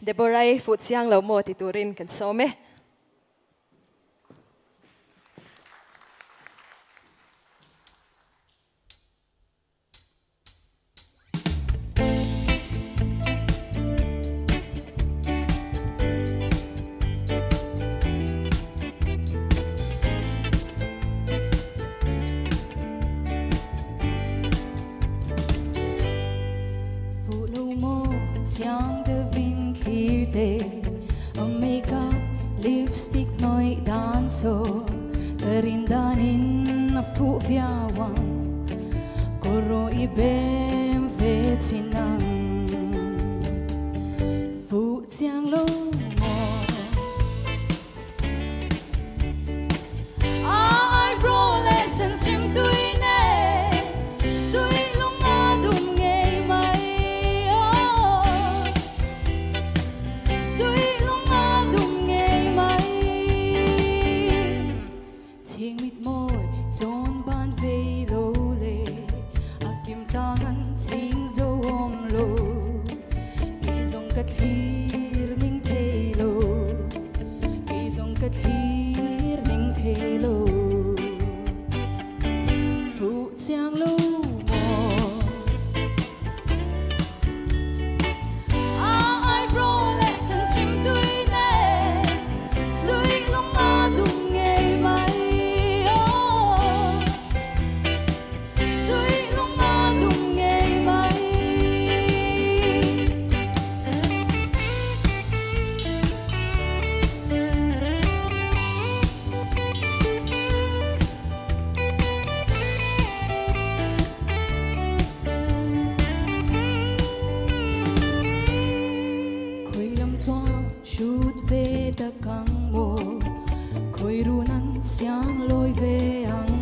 Deborah phút siang lâu mô thì turin kan some. Chàng đưa vinh khi tê make up lipstick nói đan so rin danin na phụ viawan koro ibem ve chinang phụ chàng lâu mò ai bro lessons rim tui ne sui lunga dum ngei mai Zon ban vei lo le akim tangan ting zo om lo izong kathir ning the lo izong kathir ning the lo phụ chang lo mo ai bro lessons rim tui ne sui long ma dung ngei mai chút về ta căng mồ khôi ru nắng sáng lối về ang